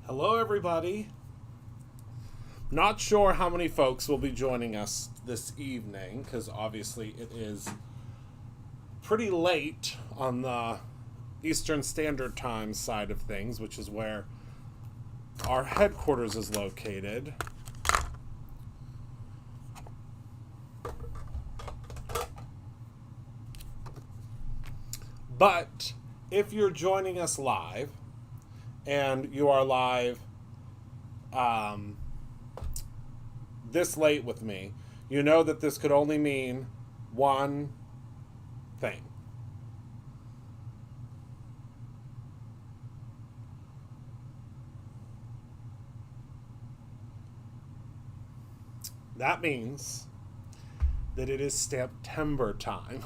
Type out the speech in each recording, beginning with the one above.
Hello, everybody. Not sure how many folks will be joining us this evening, because obviously it is pretty late on the Eastern Standard Time side of things, which is where our headquarters is located. But if you're joining us live, and you are live this late with me, you know that this could only mean one thing. That means that it is Stamptember time.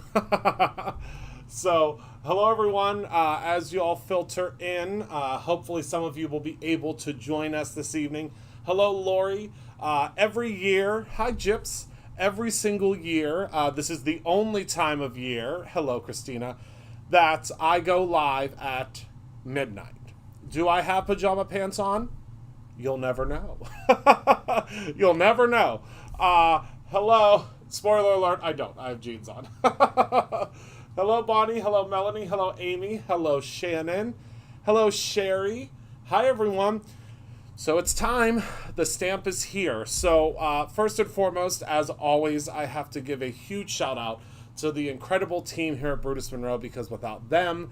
So, hello everyone. As you all filter in, hopefully some of you will be able to join us this evening. Hello, Lori. Every year, hi, Gyps. Every single year, this is the only time of year, hello, Christina, that I go live at midnight. Do I have pajama pants on? You'll never know. You'll never know. Hello. Spoiler alert, I don't. I have jeans on. Hello, Bonnie. Hello, Melanie. Hello, Amy. Hello, Shannon. Hello, Sherry. Hi, everyone. So it's time. The stamp is here. So first and foremost, as always, I have to give a huge shout out to the incredible team here at Brutus Monroe, because without them,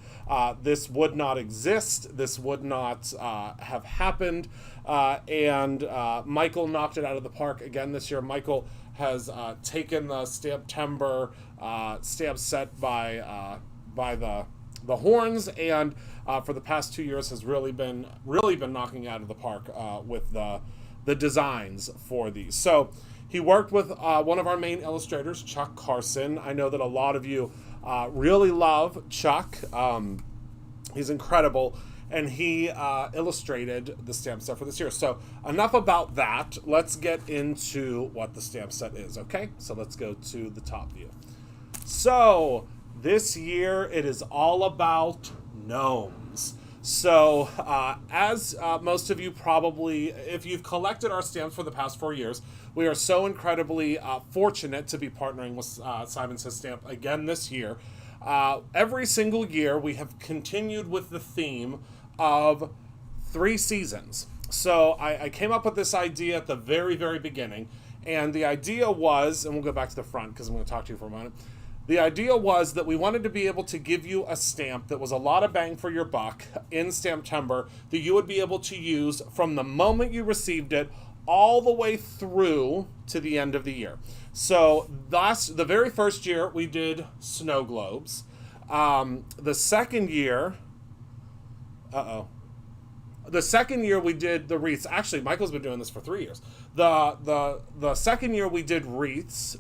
this would not exist. This would not have happened. And Michael knocked it out of the park again this year. Michael has taken the Stamptember stamp set by the horns, and for the past 2 years has really been knocking it out of the park with the designs for these. So he worked with one of our main illustrators, Chuck Carson. I know that a lot of you really love Chuck. He's incredible, and he illustrated the stamp set for this year. So enough about that. Let's get into what the stamp set is, okay? So let's go to the top view. So this year it is all about gnomes. So as most of you probably, if you've collected our stamps for the past 4 years, we are so incredibly fortunate to be partnering with Simon Says Stamp again this year. Every single year we have continued with the theme of 3 seasons. So I came up with this idea at the very, very beginning, and the idea was, and we'll go back to the front because I'm going to talk to you for a moment. The idea was that we wanted to be able to give you a stamp that was a lot of bang for your buck in Stamptember, that you would be able to use from the moment you received it all the way through to the end of the year. So the very first year we did snow globes. The second year, the second year we did the wreaths. Actually, Michael's been doing this for 3 years. The second year we did wreaths.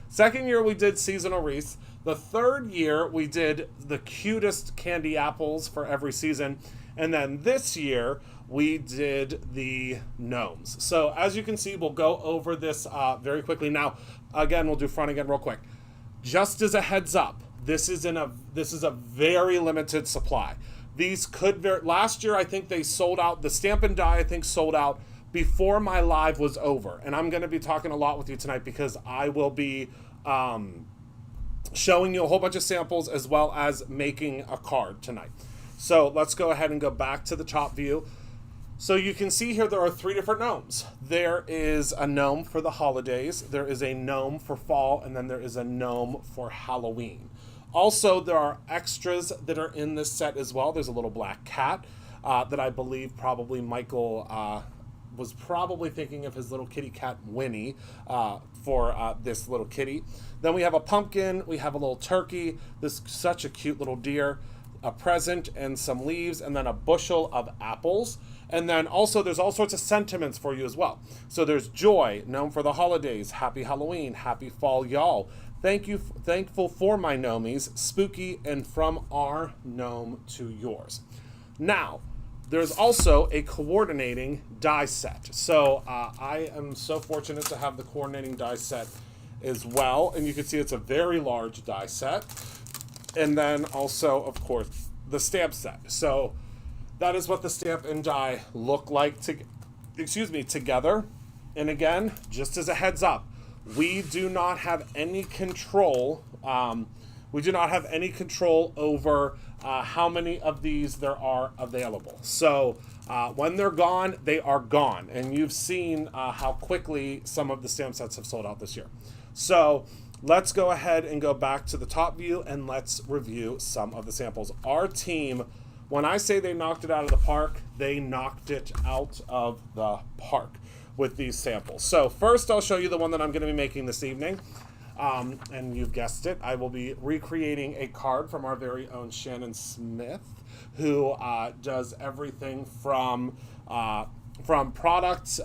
Second year we did seasonal wreaths. The third year we did the cutest candy apples for every season. And then this year we did the gnomes. So as you can see, we'll go over this very quickly. Now, again, we'll do front again real quick. Just as a heads up, this is a very limited supply. These could last year I think they sold out. The Stamp and Die I think sold out before my live was over. And I'm going to be talking a lot with you tonight because I will be showing you a whole bunch of samples as well as making a card tonight. So let's go ahead and go back to the top view. So you can see here there are 3 different gnomes. There is a gnome for the holidays, there is a gnome for fall, and then there is a gnome for Halloween. Also, there are extras that are in this set as well. There's a little black cat that I believe probably Michael was probably thinking of his little kitty cat Winnie for this little kitty. Then we have a pumpkin, we have a little turkey, this such a cute little deer, a present and some leaves, and then a bushel of apples. And then also there's all sorts of sentiments for you as well. So there's joy, gnome for the holidays, happy Halloween, happy fall y'all. Thankful for my gnomies, spooky, and from our gnome to yours. Now, there's also a coordinating die set. So I am so fortunate to have the coordinating die set as well. And you can see it's a very large die set. And then also, of course, the stamp set. So that is what the stamp and die look like together. And again, just as a heads up, we do not have any control. We do not have any control over how many of these there are available. So when they're gone, they are gone. And you've seen how quickly some of the stamp sets have sold out this year. So let's go ahead and go back to the top view and let's review some of the samples. Our team, when I say they knocked it out of the park, they knocked it out of the park with these samples. So first I'll show you the one that I'm going to be making this evening. And you've guessed it, I will be recreating a card from our very own Shannon Smith, who does everything from products,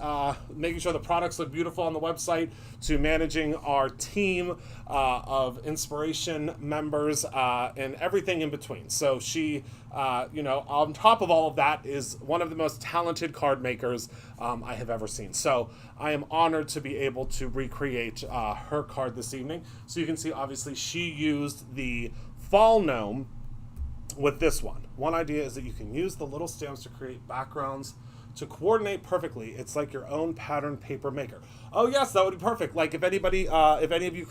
making sure the products look beautiful on the website, to managing our team of inspiration members and everything in between. So she, on top of all of that, is one of the most talented card makers I have ever seen. So I am honored to be able to recreate her card this evening. So you can see, obviously, she used the fall gnome with this one. One idea is that you can use the little stamps to create backgrounds to coordinate perfectly. It's like your own pattern paper maker. Oh yes, that would be perfect. Like if any of you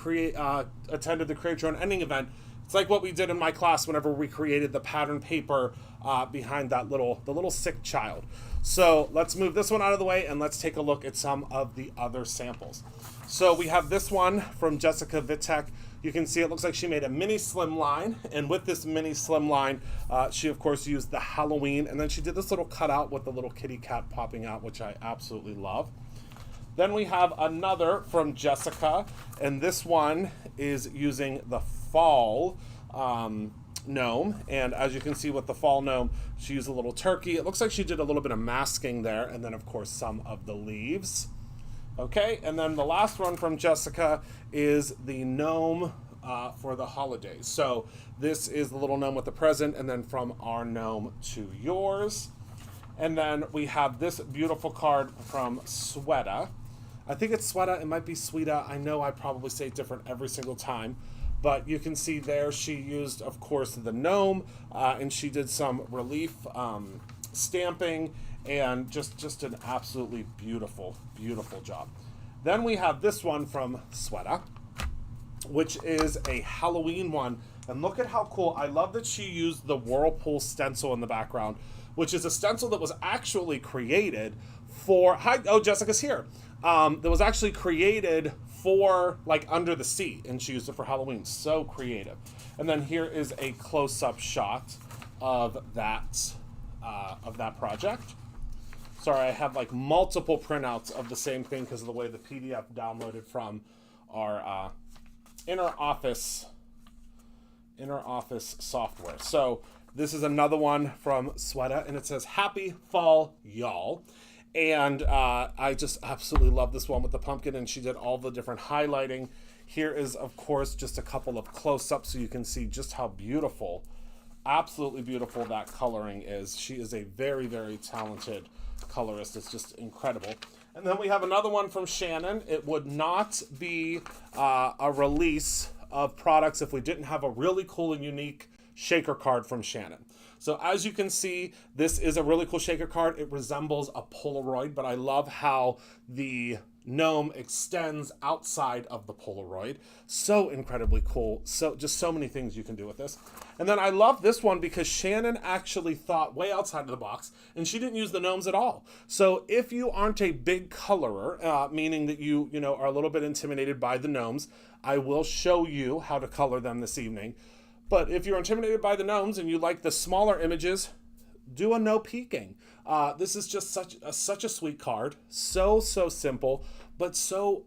attended the Create Your Own Ending event, it's like what we did in my class whenever we created the pattern paper behind the little sick child. So let's move this one out of the way and let's take a look at some of the other samples. So we have this one from Jessica Vitek. You can see it looks like she made a mini slimline, and with this mini slimline, she of course used the Halloween, and then she did this little cutout with the little kitty cat popping out, which I absolutely love. Then we have another from Jessica, and this one is using the fall gnome, and as you can see with the fall gnome, she used a little turkey. It looks like she did a little bit of masking there, and then of course some of the leaves. Okay, and then the last one from Jessica is the gnome for the holidays. So this is the little gnome with the present, and then from our gnome to yours. And then we have this beautiful card from Sweta. I think it's Sweta, it might be Sweeta. I know I probably say it different every single time. But you can see there she used, of course, the gnome, and she did some relief stamping, and just an absolutely beautiful, beautiful job. Then we have this one from Sweta, which is a Halloween one. And look at how cool. I love that she used the Whirlpool stencil in the background, which is a stencil that was actually created for, Jessica's here. That was actually created for like under the sea, and she used it for Halloween. So creative. And then here is a close-up shot of that project. Sorry, I have like multiple printouts of the same thing because of the way the PDF downloaded from our inner office software. So this is another one from Sweta, and it says "Happy Fall, y'all." And I just absolutely love this one with the pumpkin, and she did all the different highlighting. Here is, of course, just a couple of close-ups so you can see just how beautiful, absolutely beautiful that coloring is. She is a very, very talented colorist. It's just incredible. And then we have another one from Shannon. It would not be a release of products if we didn't have a really cool and unique shaker card from Shannon. So as you can see, this is a really cool shaker card. It resembles a Polaroid, but I love how the gnome extends outside of the Polaroid. So incredibly cool. So just so many things you can do with this. And then I love this one because Shannon actually thought way outside of the box, and she didn't use the gnomes at all. So if you aren't a big colorer, meaning that you are a little bit intimidated by the gnomes, I will show you how to color them this evening. But if you're intimidated by the gnomes and you like the smaller images, do a no peeking. This is just such a sweet card. So simple, but so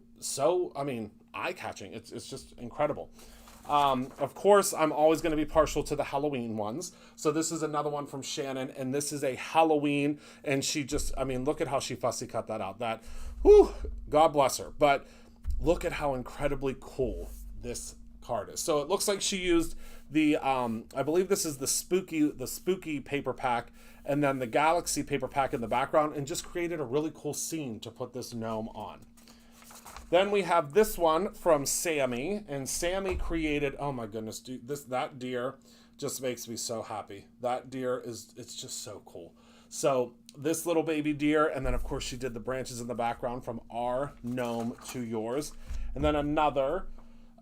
eye-catching. It's just incredible. Of course, I'm always going to be partial to the Halloween ones. So this is another one from Shannon, and this is a Halloween, and she just, look at how she fussy cut that out. God bless her. But look at how incredibly cool this card is. So it looks like she used the, I believe this is the spooky paper pack, and then the Galaxy paper pack in the background, and just created a really cool scene to put this gnome on. Then we have this one from Sammy, and Sammy created, oh my goodness, dude, that deer just makes me so happy. That deer it's just so cool. So this little baby deer, and then of course she did the branches in the background from our gnome to yours. And then another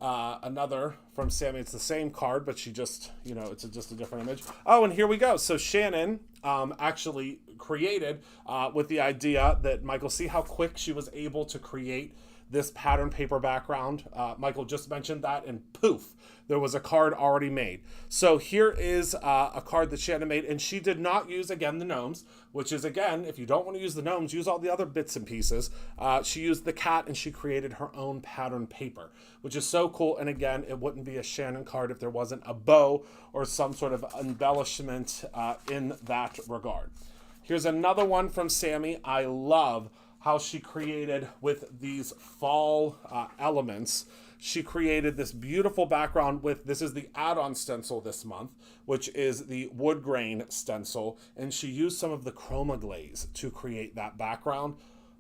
from Sammy. It's the same card, but she just, it's just a different image. Oh, and here we go. So Shannon actually created with the idea that Michael, see how quick she was able to create this pattern paper background. Michael just mentioned that, and poof, there was a card already made. So here is a card that Shannon made, and she did not use, again, the gnomes, which is, again, if you don't want to use the gnomes, use all the other bits and pieces. She used the cat, and she created her own pattern paper, which is so cool. And again, it wouldn't be a Shannon card if there wasn't a bow or some sort of embellishment in that regard. Here's another one from Sammy. I love how she created with these fall elements. She created this beautiful background with, this is the add-on stencil this month, which is the wood grain stencil, and she used some of the chroma glaze to create that background.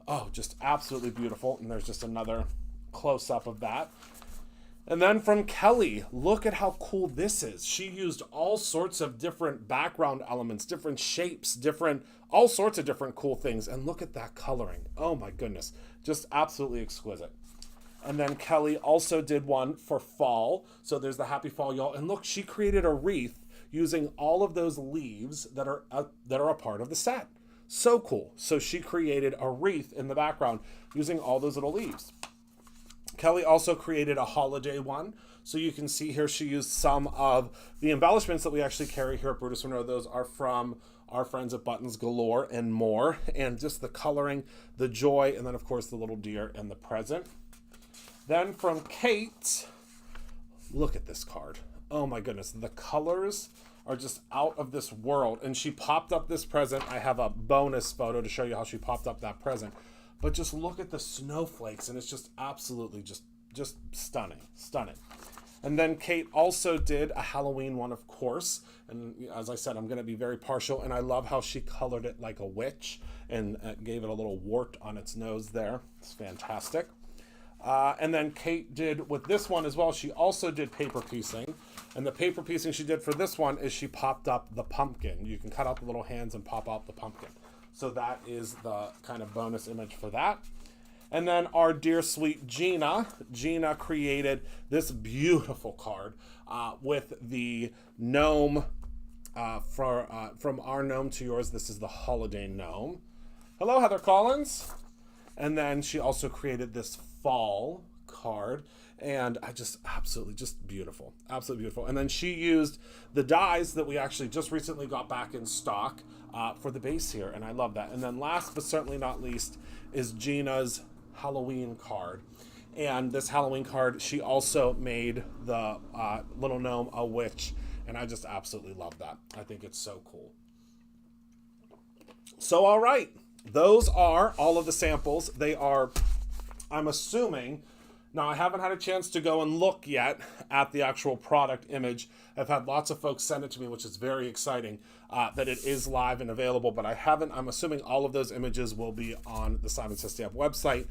Oh, just absolutely beautiful. And there's just another close-up of that. And then from Kelly, look at how cool this is. She used all sorts of different background elements, different shapes, all sorts of different cool things. And look at that coloring. Oh my goodness, just absolutely exquisite. And then Kelly also did one for fall. So there's the Happy Fall, y'all. And look, she created a wreath using all of those leaves that are a part of the set. So cool. So she created a wreath in the background using all those little leaves. Kelly also created a holiday one. So you can see here she used some of the embellishments that we actually carry here at Brutus Monroe. Those are from our friends at Buttons Galore and more. And just the coloring, the joy, and then of course the little deer and the present. Then from Kate, look at this card. Oh my goodness, the colors are just out of this world. And she popped up this present. I have a bonus photo to show you how she popped up that present. But just look at the snowflakes, and it's just absolutely just stunning. And then Kate also did a Halloween one, of course. And as I said, I'm going to be very partial, and I love how she colored it like a witch and gave it a little wart on its nose there. It's fantastic. And then Kate did with this one as well. She also did paper piecing. And the paper piecing she did for this one is she popped up the pumpkin. You can cut out the little hands and pop out the pumpkin. So that is the kind of bonus image for that. And then our dear sweet Gina created this beautiful card with the gnome from our gnome to yours. This is the holiday gnome. Hello, Heather Collins. And then she also created this fall card, and I just absolutely just beautiful. And then she used the dies that we actually just recently got back in stock for the base here, and I love that. And then last but certainly not least is Gina's Halloween card. And this Halloween card, she also made the little gnome a witch, and I just absolutely love that. I think it's so cool. So all right, those are all of the samples. They are, I'm assuming, now I haven't had a chance to go and look yet at the actual product image. I've had lots of folks send it to me, which is very exciting that it is live and available, but I haven't. I'm assuming all of those images will be on the Simon Says Stamp website,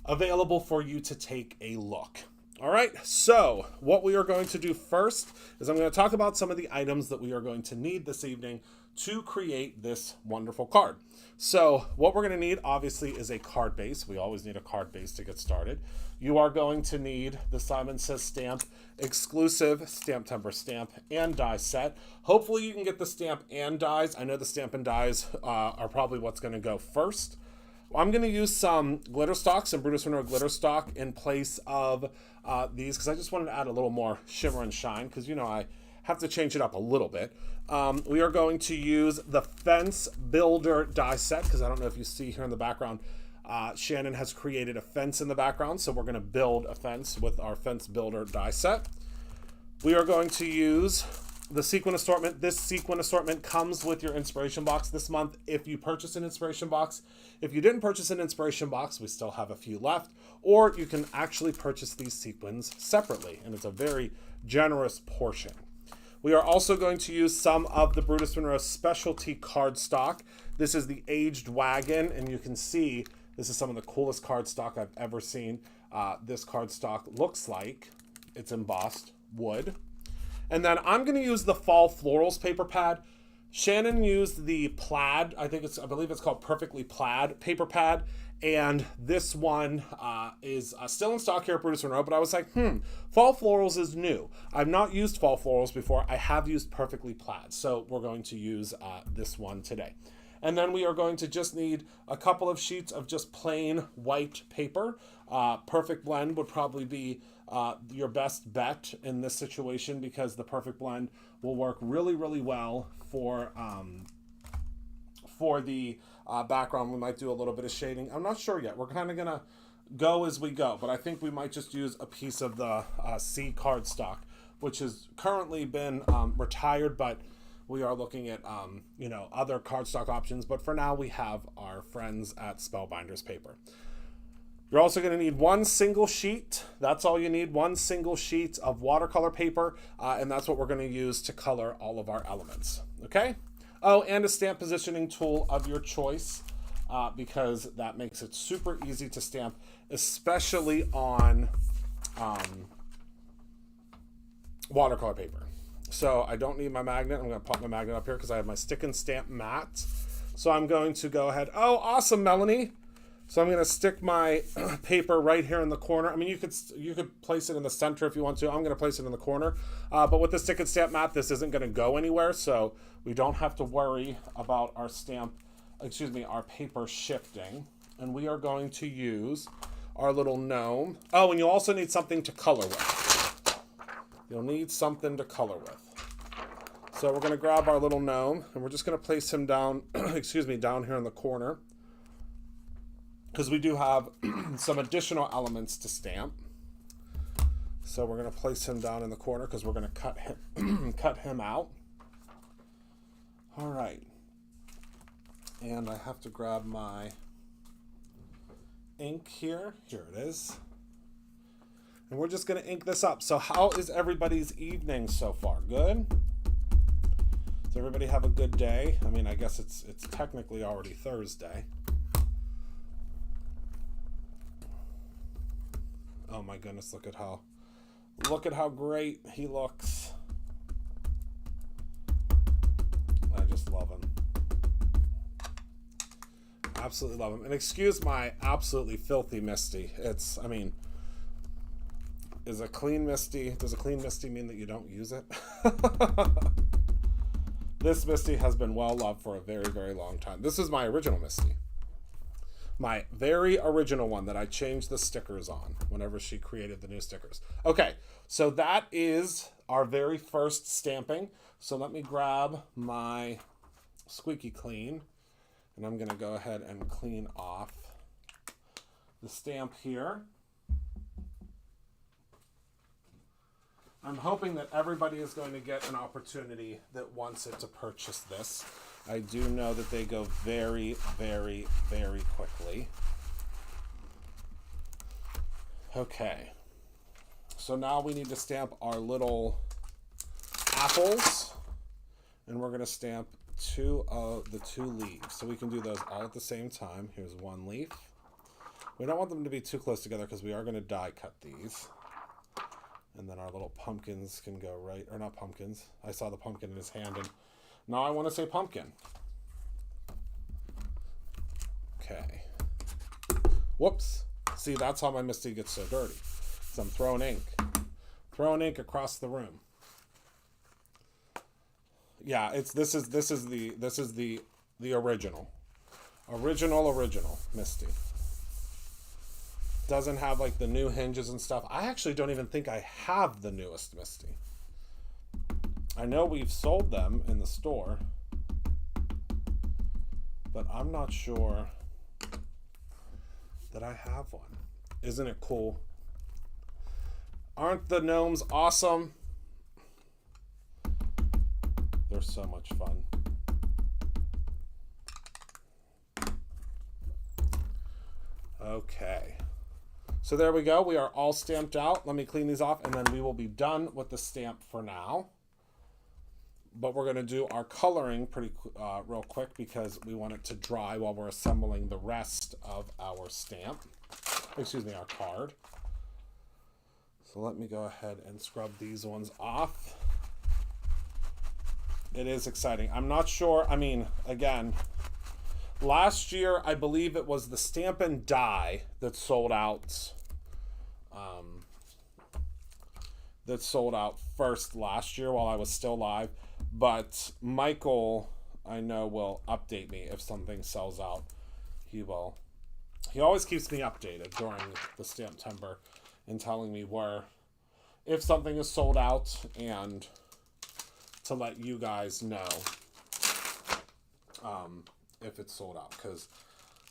available for you to take a look. All right, so what we are going to do first is I'm going to talk about some of the items that we are going to need this evening to create this wonderful card. So what we're going to need, obviously, is a card base. We always need a card base to get started. You are going to need the Simon Says Stamp exclusive Stamptember stamp and die set. Hopefully you can get the stamp and dies. I know the stamp and dies are probably what's going to go first. I'm going to use some glitter stock, some Brutus Monroe glitter stock in place of these, because I just wanted to add a little more shimmer and shine, because, I have to change it up a little bit. We are going to use the Fence Builder die set, because I don't know if you see here in the background, Shannon has created a fence in the background, so we're going to build a fence with our Fence Builder die set. We are going to use the sequin assortment. This sequin assortment comes with your inspiration box this month if you purchase an inspiration box. If you didn't purchase an inspiration box, we still have a few left, or you can actually purchase these sequins separately, and it's a very generous portion. We are also going to use some of the Brutus Monroe specialty cardstock. This is the Aged Wagon, and you can see this is some of the coolest cardstock I've ever seen. This cardstock looks like it's embossed wood. And then I'm going to use the Fall Florals paper pad. Shannon used the plaid. I believe it's called Perfectly Plaid paper pad, and this one is still in stock here at Brutus Monroe. But I was like, fall florals is new. I've not used fall florals before. I have used Perfectly Plaid, so we're going to use this one today. And then we are going to just need a couple of sheets of just plain white paper. Perfect Blend would probably be your best bet in this situation, because the Perfect Blend will work really, really well for the background. We might do a little bit of shading. I'm not sure yet. We're kind of going to go as we go, but I think we might just use a piece of the C cardstock, which has currently been retired, but we are looking at other cardstock options. But for now, we have our friends at Spellbinders Paper. You're also going to need one single sheet. That's all you need, one single sheet of watercolor paper, and that's what we're going to use to color all of our elements. Okay? Oh, and a stamp positioning tool of your choice, because that makes it super easy to stamp, especially on watercolor paper. So I don't need my magnet. I'm going to pop my magnet up here because I have my stick and stamp mat. So I'm going to go ahead. Oh, awesome, Melanie. So I'm going to stick my paper right here in the corner. I mean, you could place it in the center if you want to. I'm going to place it in the corner. But with the stick and stamp mat, this isn't going to go anywhere, so we don't have to worry about our our paper shifting. And we are going to use our little gnome. Oh, and you'll also need something to color with. You'll need something to color with. So we're going to grab our little gnome, and we're just going to place him down, down here in the corner, because we do have some additional elements to stamp. So we're going to place him down in the corner because we're going to cut him out. All right. And I have to grab my ink here. Here it is. And we're just going to ink this up. So how is everybody's evening so far? Good? Does everybody have a good day? I mean, I guess it's technically already Thursday. Oh my goodness, look at how great he looks. I just love him. Absolutely love him. And excuse my absolutely filthy Misty. Does a clean Misty mean that you don't use it? This Misty has been well loved for a very, very long time. This is my original Misty. My very original one that I changed the stickers on whenever she created the new stickers. Okay, so that is our very first stamping. So let me grab my squeaky clean, and I'm going to go ahead and clean off the stamp here. I'm hoping that everybody is going to get an opportunity that wants it to purchase this. I do know that they go very, very, very quickly. Okay. So now we need to stamp our little apples. And we're going to stamp the two leaves. So we can do those all at the same time. Here's one leaf. We don't want them to be too close together because we are going to die cut these. And then our little pumpkins can go right, or not pumpkins. I saw the pumpkin in his hand, and now I want to say pumpkin. Okay. Whoops. See, that's how my Misty gets so dirty. So I'm throwing ink. Throwing ink across the room. Yeah, this is the original. Original Misty. Doesn't have like the new hinges and stuff. I actually don't even think I have the newest Misty. I know we've sold them in the store, but I'm not sure that I have one. Isn't it cool? Aren't the gnomes awesome? They're so much fun. Okay. So there we go. We are all stamped out. Let me clean these off, and then we will be done with the stamp for now. But we're going to do our coloring pretty real quick because we want it to dry while we're assembling the rest of our stamp. Excuse me, our card. So let me go ahead and scrub these ones off. It is exciting. I'm not sure. I mean, again, last year, I believe it was the Stamp and Die that sold out. That sold out first last year while I was still live. But Michael, I know, will update me if something sells out. He will. He always keeps me updated during the Stamptember and telling me where, if something is sold out, and to let you guys know if it's sold out, because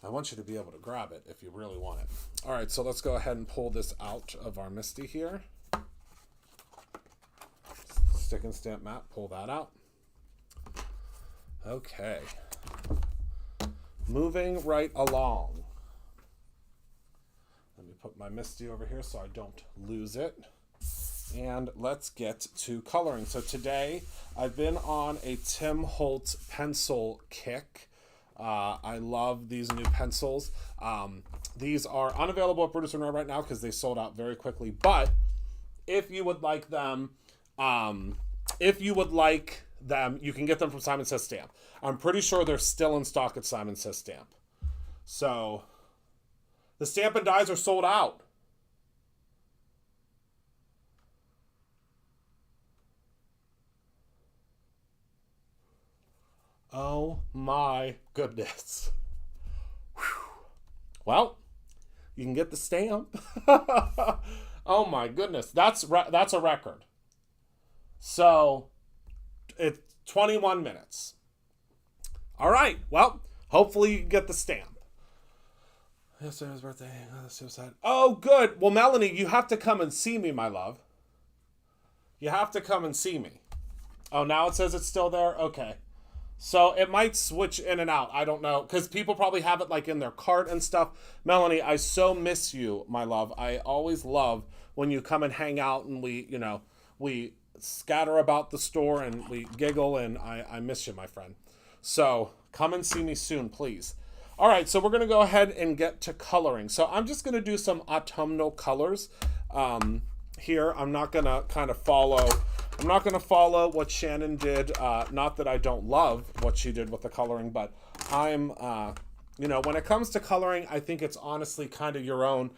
I want you to be able to grab it if you really want it. All right, so let's go ahead and pull this out of our MISTI here. Stick and stamp mat, pull that out. Okay. Moving right along. Let me put my MISTI over here so I don't lose it. And let's get to coloring. So today I've been on a Tim Holtz pencil kick. I love these new pencils. These are unavailable at Brutus Monroe right now because they sold out very quickly. But if you would like them, you can get them from Simon Says Stamp. I'm pretty sure they're still in stock at Simon Says Stamp. So the Stamp and Dies are sold out. Oh my goodness. Whew. Well, you can get the stamp. Oh my goodness. That's a record. So it's 21 minutes. All right. Well, hopefully you can get the stamp. Yesterday's birthday. Suicide. Oh, good. Well, Melanie, you have to come and see me, my love. You have to come and see me. Oh, now it says it's still there? Okay. So it might switch in and out. I don't know. Because people probably have it like in their cart and stuff. Melanie, I so miss you, my love. I always love when you come and hang out and we scatter about the store and we giggle, and I miss you, my friend. So come and see me soon, please. All right, so we're going to go ahead and get to coloring. So I'm just going to do some autumnal colors here. I'm not going to follow what Shannon did. Not that I don't love what she did with the coloring, but I'm, when it comes to coloring, I think it's honestly kind of your own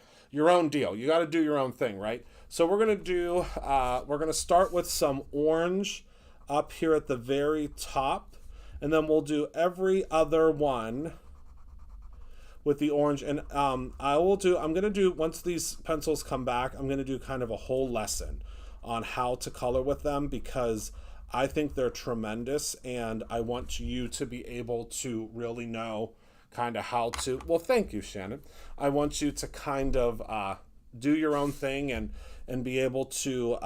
deal. You got to do your own thing, right? So we're going to start with some orange up here at the very top, and then we'll do every other one with the orange. And I'm going to do, once these pencils come back, I'm going to do kind of a whole lesson on how to color with them, because I think they're tremendous, and I want you to be able to really know kind of how to, well, thank you, Shannon. I want you to kind of do your own thing and be able to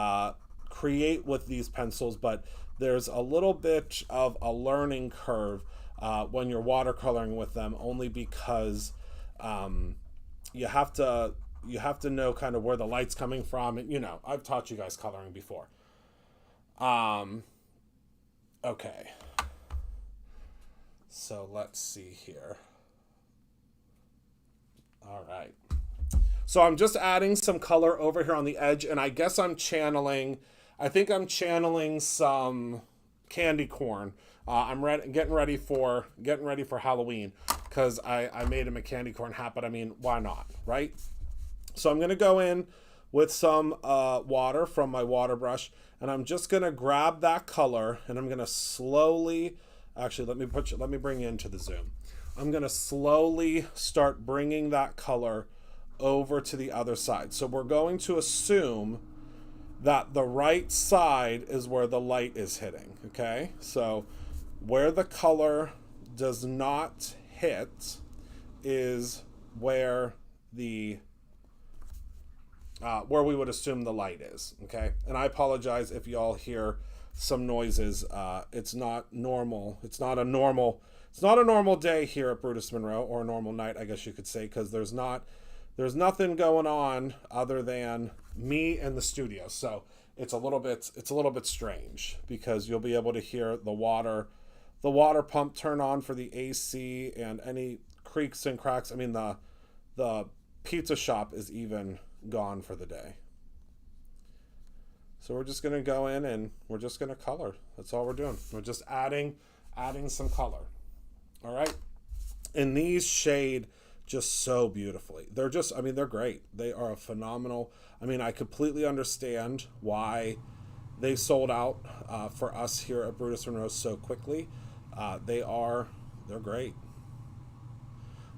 create with these pencils, but there's a little bit of a learning curve when you're watercoloring with them, only because you have to know kind of where the light's coming from. And, I've taught you guys coloring before. Okay. So let's see here. All right. So I'm just adding some color over here on the edge, and I guess I'm channeling some candy corn. I'm getting ready for Halloween, because I made him a candy corn hat, but I mean, why not, right? So I'm going to go in with some water from my water brush, and I'm just going to grab that color, and I'm going to slowly, actually, let me bring you into the zoom. I'm going to slowly start bringing that color over to the other side. So we're going to assume that the right side is where the light is hitting, okay? So where the color does not hit is where we would assume the light is, okay? And I apologize if y'all hear some noises. It's not normal. It's not a normal day here at Brutus Monroe, or a normal night, I guess you could say, because there's nothing going on other than me and the studio. So it's a little bit strange, because you'll be able to hear the water pump turn on for the AC, and any creaks and cracks. I mean, the pizza shop is even gone for the day. So we're just going to go in and we're just going to color. That's all we're doing. We're just adding some color. All right. And these shade just so beautifully. They're just, I mean, they're great. They are a phenomenal. I mean, I completely understand why they sold out for us here at Brutus Monroe so quickly. They're great.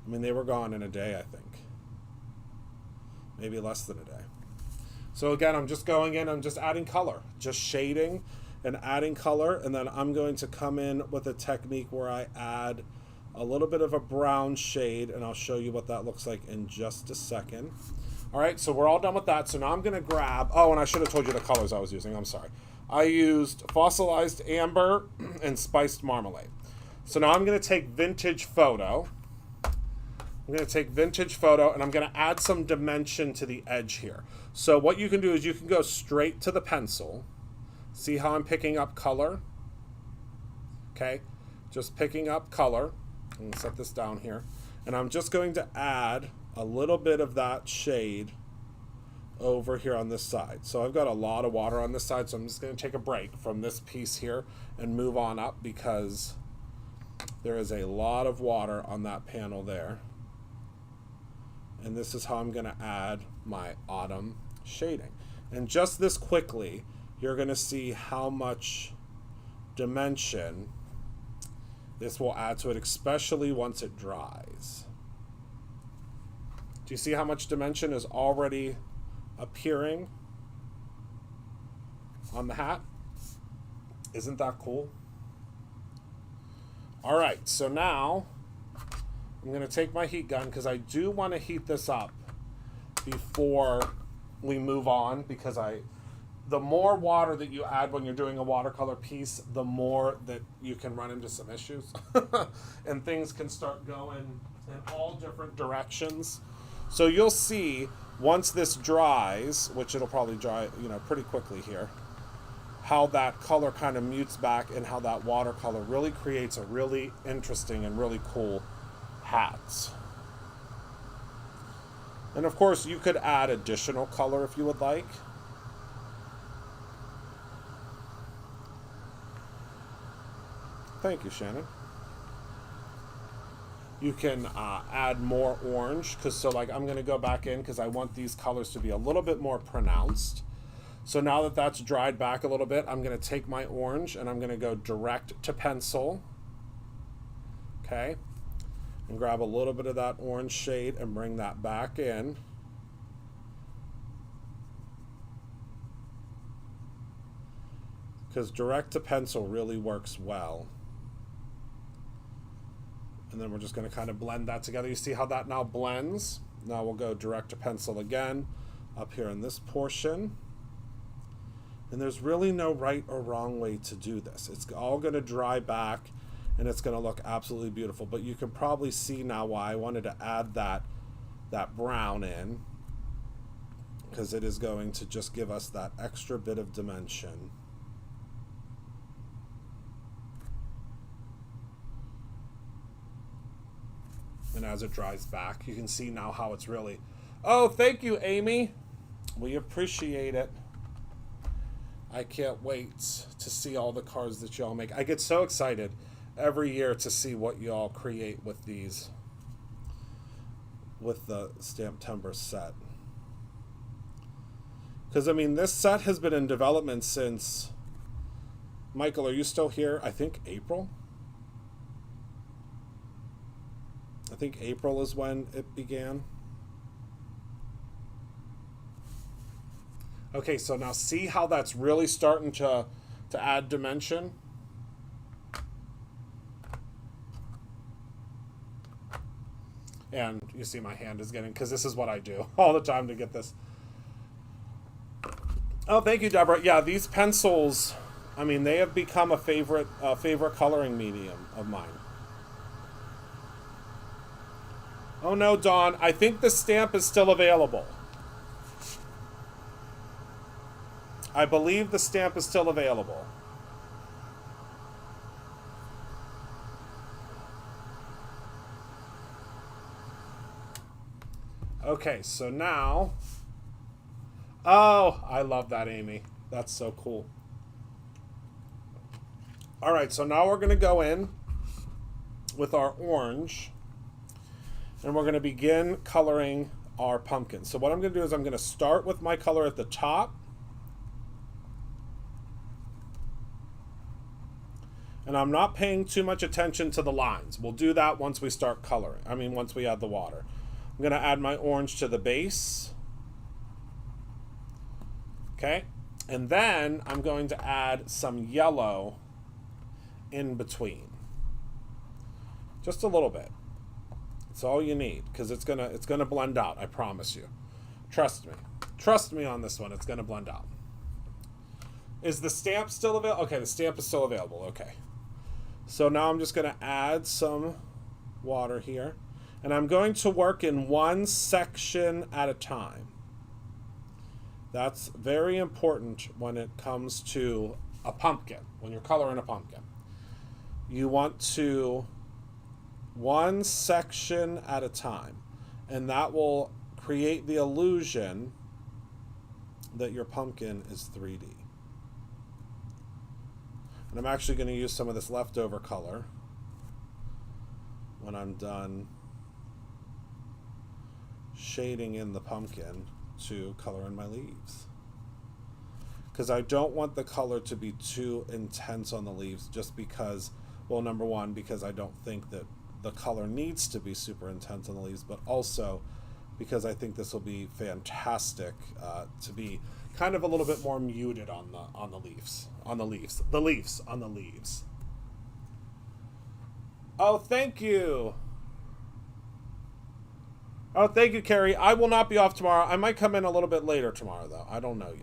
I mean, they were gone in a day, I think. Maybe less than a day. So again, I'm just going in, I'm just adding color, just shading and adding color. And then I'm going to come in with a technique where I add a little bit of a brown shade, and I'll show you what that looks like in just a second. All right, so we're all done with that. So now I'm gonna grab, oh, and I should have told you the colors I was using, I'm sorry. I used fossilized amber and spiced marmalade. So now I'm gonna take Vintage Photo. I'm going to take Vintage Photo and I'm going to add some dimension to the edge here. So what you can do is you can go straight to the pencil. See how I'm picking up color? Okay, just picking up color. I'm going to set this down here. And I'm just going to add a little bit of that shade over here on this side. So I've got a lot of water on this side, so I'm just going to take a break from this piece here and move on up because there is a lot of water on that panel there. And this is how I'm going to add my autumn shading. And just this quickly, you're going to see how much dimension this will add to it, especially once it dries. Do you see how much dimension is already appearing on the hat? Isn't that cool? All right, so now I'm going to take my heat gun because I do want to heat this up before we move on, because the more water that you add when you're doing a watercolor piece, the more that you can run into some issues and things can start going in all different directions. So you'll see once this dries, which it'll probably dry, pretty quickly here, how that color kind of mutes back and how that watercolor really creates a really interesting and really cool hats. And of course you could add additional color if you would like. Thank you, Shannon. You can add more orange, because I'm going to go back in because I want these colors to be a little bit more pronounced. So now that that's dried back a little bit, I'm going to take my orange and I'm going to go direct to pencil. Okay. And grab a little bit of that orange shade and bring that back in. Because direct to pencil really works well. And then we're just going to kind of blend that together. You see how that now blends? Now we'll go direct to pencil again up here in this portion. And there's really no right or wrong way to do this. It's all going to dry back and it's going to look absolutely beautiful. But you can probably see now why I wanted to add that brown in, because it is going to just give us that extra bit of dimension. And as it dries back, you can see now how it's really... Oh, thank you, Amy. We appreciate it. I can't wait to see all the cards that y'all make. I get so excited every year to see what y'all create with these, with the Stamptember set. Because, I mean, this set has been in development since... Michael, are you still here? I think April? I think April is when it began. Okay, so now see how that's really starting to add dimension? And you see my hand is getting, because this is what I do all the time to get this. Oh, thank you, Deborah. Yeah, these pencils, I mean, they have become a favorite coloring medium of mine. Oh no, Dawn, I think the stamp is still available. I believe the stamp is still available. Okay, so now... Oh, I love that, Amy. That's so cool. All right, so now we're going to go in with our orange, and we're going to begin coloring our pumpkin. So what I'm going to do is I'm going to start with my color at the top, and I'm not paying too much attention to the lines. We'll do that once we start coloring. Once we add the water. I'm going to add my orange to the base. Okay, and then I'm going to add some yellow in between. Just a little bit. It's all you need, because it's gonna blend out, I promise you. Trust me. Trust me on this one, it's gonna blend out. Is the stamp still available? Okay, the stamp is still available, okay. So now I'm just gonna add some water here, and I'm going to work in one section at a time. That's very important when it comes to a pumpkin, when you're coloring a pumpkin. You want to one section at a time, and that will create the illusion that your pumpkin is 3D. And I'm actually going to use some of this leftover color when I'm done shading in the pumpkin to color in my leaves, because I don't want the color to be too intense on the leaves, just because, well, number one, because I don't think that the color needs to be super intense on the leaves, but also because I think this will be fantastic to be kind of a little bit more muted on the leaves. Oh, thank you. Oh, thank you, Carrie. I will not be off tomorrow. I might come in a little bit later tomorrow, though. I don't know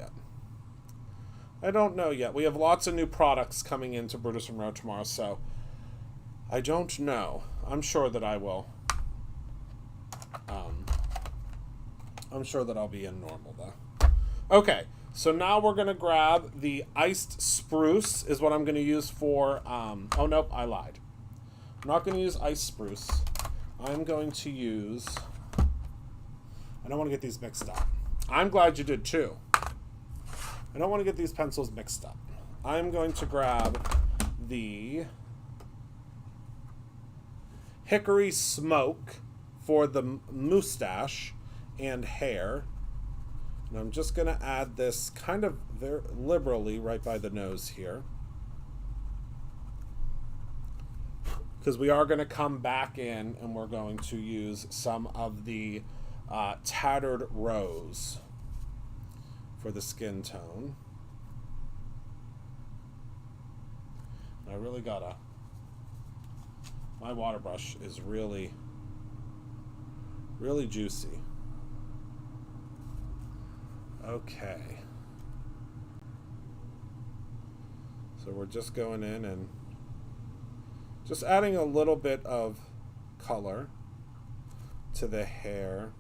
yet. We have lots of new products coming into Brutus Monroe tomorrow, so I don't know. I'm sure that I will. I'm sure that I'll be in normal, though. Okay, so now we're going to grab the iced spruce is what I'm going to use for... oh, nope, I lied. I'm not going to use iced spruce. I'm going to use... I don't want to get these mixed up. I'm glad you did, too. I don't want to get these pencils mixed up. I'm going to grab the Hickory Smoke for the mustache and hair. And I'm just going to add this kind of very liberally right by the nose here, because we are going to come back in and we're going to use some of the Tattered Rose for the skin tone. I really gotta... My water brush is really, really juicy. Okay. So we're just going in and just adding a little bit of color to the hair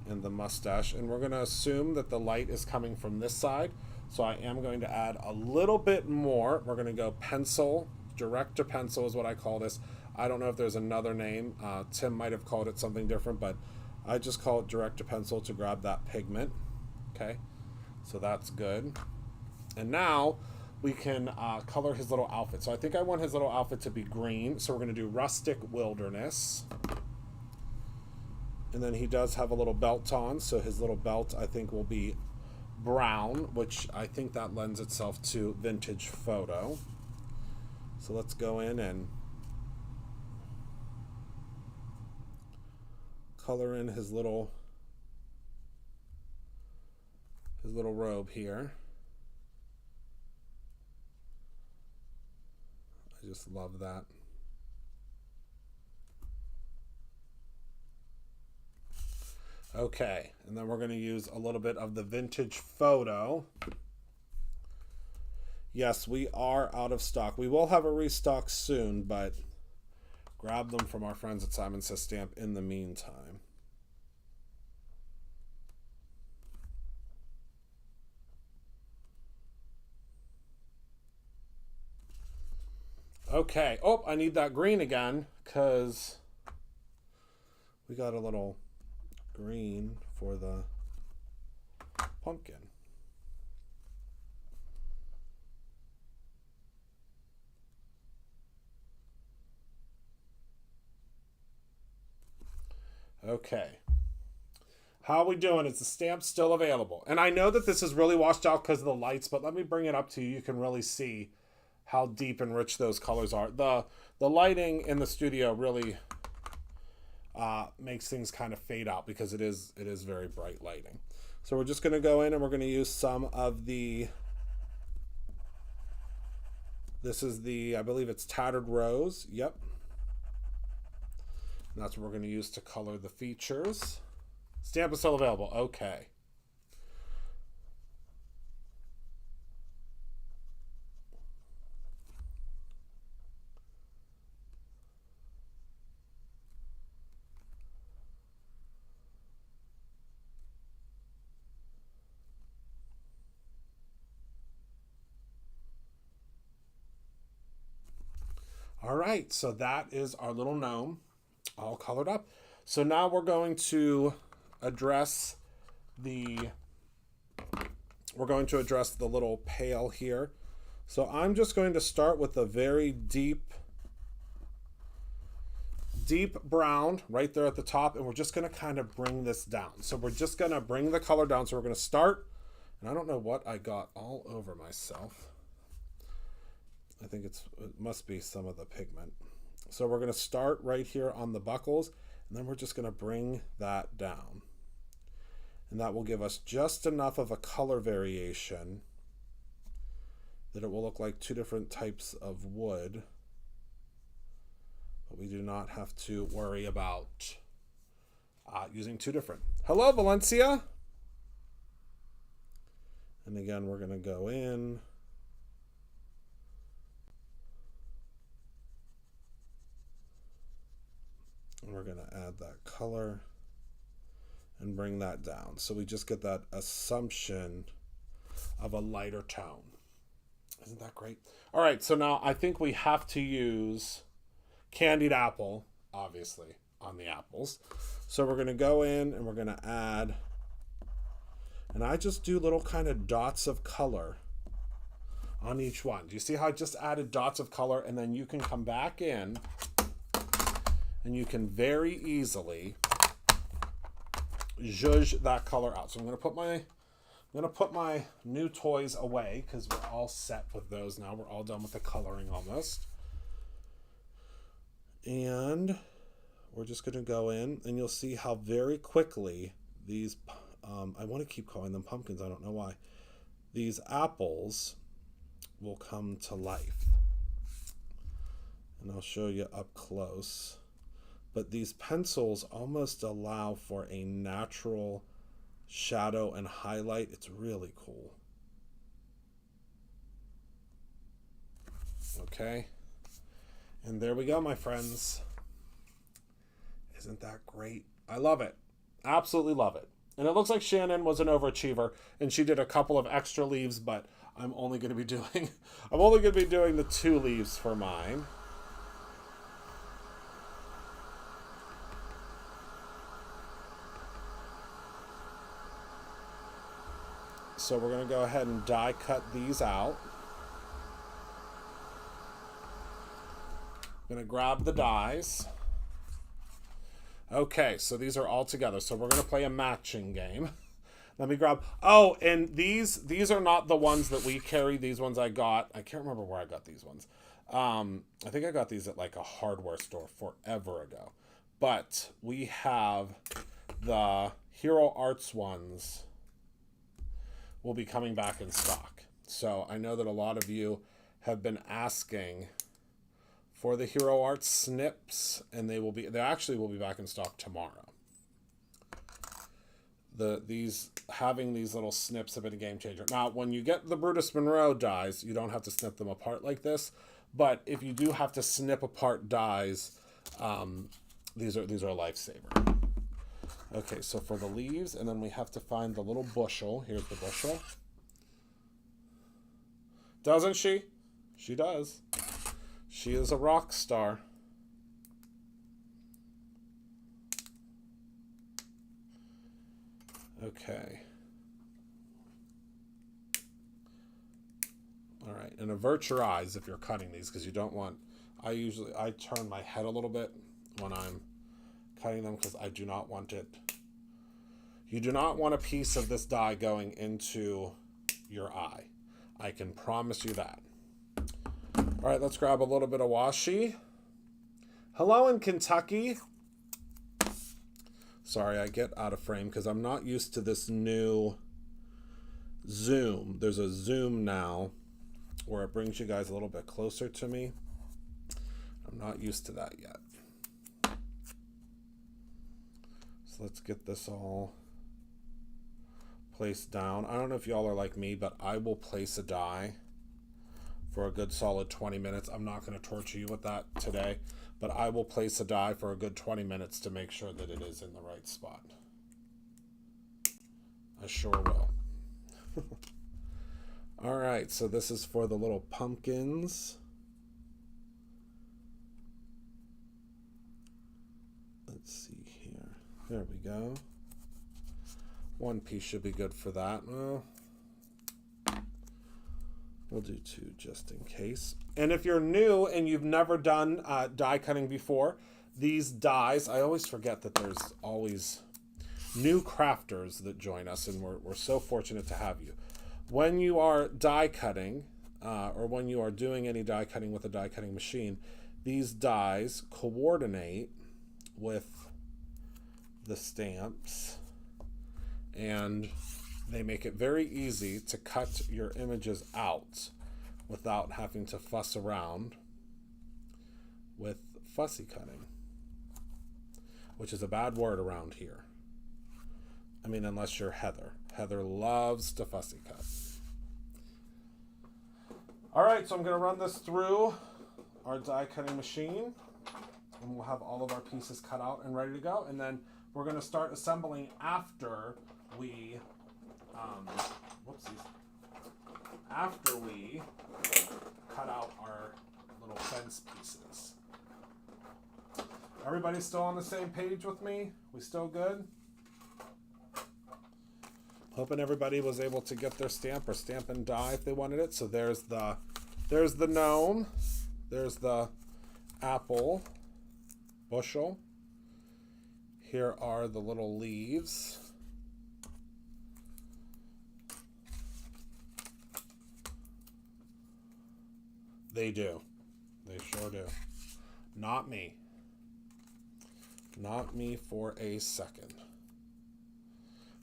and the mustache, and we're going to assume that the light is coming from this side, so I am going to add a little bit more. We're going to go pencil, direct to pencil is what I call this. I don't know if there's another name. Tim might have called it something different, but I just call it direct to pencil to grab that pigment. Okay, so that's good. And now we can color his little outfit. So I think I want his little outfit to be green, so we're going to do Rustic Wilderness. And then he does have a little belt on, so his little belt I think will be brown, which I think that lends itself to vintage photo. So let's go in and color in his little robe here. I just love that. Okay, and then we're going to use a little bit of the vintage photo. Yes, we are out of stock. We will have a restock soon, but grab them from our friends at Simon Says Stamp in the meantime. Okay. Oh, I need that green again, because we got a little green for the pumpkin. Okay. How are we doing? Is the stamp still available? And I know that this is really washed out because of the lights, but let me bring it up to you. You can really see how deep and rich those colors are. The lighting in the studio really makes things kind of fade out because it is very bright lighting. So we're just going to go in and we're going to use some of the, this is the, I believe it's Tattered Rose. Yep. And that's what we're going to use to color the features. Stamp is still available. Okay. All right, so that is our little gnome all colored up. So now we're going to address the little pail here. So I'm just going to start with a very deep brown right there at the top, and we're just going to kind of bring this down. So we're just going to bring the color down. So we're going to start, and I don't know what I got all over myself. I think it must be some of the pigment. So we're going to start right here on the buckles, and then we're just going to bring that down. And that will give us just enough of a color variation that it will look like two different types of wood. But we do not have to worry about using two different. Hello, Valencia. And again, we're going to go in. And we're going to add that color and bring that down. So we just get that assumption of a lighter tone. Isn't that great? All right, so now I think we have to use candied apple, obviously, on the apples. So we're going to go in and we're going to add, and I just do little kind of dots of color on each one. Do you see how I just added dots of color? And then you can come back in and you can very easily zhuzh that color out. So I'm going to put my new toys away because we're all set with those now. We're all done with the coloring almost. And we're just going to go in, and you'll see how very quickly these, I want to keep calling them pumpkins, I don't know why, these apples will come to life. And I'll show you up close. But these pencils almost allow for a natural shadow and highlight. It's really cool. Okay. And there we go, my friends. Isn't that great? I love it. Absolutely love it. And it looks like Shannon was an overachiever, and she did a couple of extra leaves, but I'm only going to be doing the 2 leaves for mine. So we're going to go ahead and die cut these out. I'm going to grab the dies. Okay, so these are all together. So we're going to play a matching game. Let me grab... Oh, and these are not the ones that we carry. These ones I got. I can't remember where I got these ones. I think I got these at like a hardware store forever ago. But we have the Hero Arts ones will be coming back in stock. So I know that a lot of you have been asking for the Hero Arts snips, and they actually will be back in stock tomorrow. Having these little snips have been a game changer. Now, when you get the Brutus Monroe dies, you don't have to snip them apart like this. But if you do have to snip apart dies, these are a lifesaver. Okay, so for the leaves, and then we have to find the little bushel. Here's the bushel. Doesn't she? She does. She is a rock star. Okay. All right, and avert your eyes if you're cutting these because you don't want... I turn my head a little bit when I'm cutting them because I do not want it. You do not want a piece of this die going into your eye. I can promise you that. All right, let's grab a little bit of washi. Hello in Kentucky. Sorry, I get out of frame because I'm not used to this new zoom. There's a zoom now where it brings you guys a little bit closer to me. I'm not used to that yet. So let's get this all placed down. I don't know if y'all are like me, but I will place a die for a good solid 20 minutes. I'm not going to torture you with that today, but I will place a die for a good 20 minutes to make sure that it is in the right spot. I sure will. All right, so this is for the little pumpkins. Let's see here. There we go. One piece should be good for that. Well, we'll do two just in case. And if you're new and you've never done die cutting before, these dies, I always forget that there's always new crafters that join us, and we're so fortunate to have you. When you are die cutting, or when you are doing any die cutting with a die cutting machine, these dies coordinate with the stamps, and they make it very easy to cut your images out without having to fuss around with fussy cutting, which is a bad word around here. I mean, unless you're Heather. Heather loves to fussy cut. All right, so I'm going to run this through our die cutting machine, and we'll have all of our pieces cut out and ready to go. And then we're going to start assembling after we, after we cut out our little fence pieces. Everybody still on the same page with me? We still good? Hoping everybody was able to get their stamp or stamp and die if they wanted it. So there's the gnome, there's the apple bushel. Here are the little leaves. They do. They sure do. Not me. Not me for a second.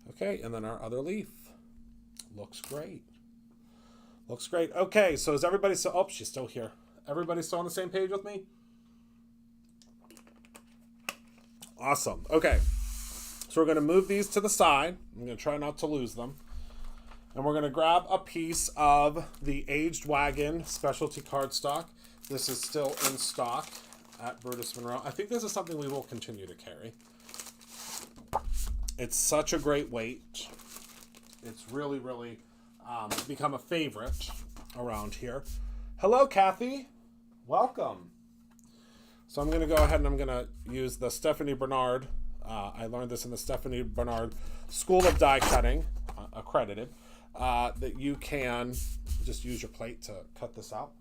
Okay, and then our other leaf. Looks great. Looks great. Okay, so is everybody still... Oh, she's still here. Everybody still on the same page with me? Awesome. Okay, so we're going to move these to the side. I'm going to try not to lose them. And we're going to grab a piece of the Aged Wagon specialty cardstock. This is still in stock at Brutus Monroe. I think this is something we will continue to carry. It's such a great weight. It's really, really become a favorite around here. Hello, Kathy. Welcome. So I'm going to go ahead and I'm going to use the Stephanie Bernard. I learned this in the Stephanie Bernard School of Die Cutting, accredited, that you can just use your plate to cut this out.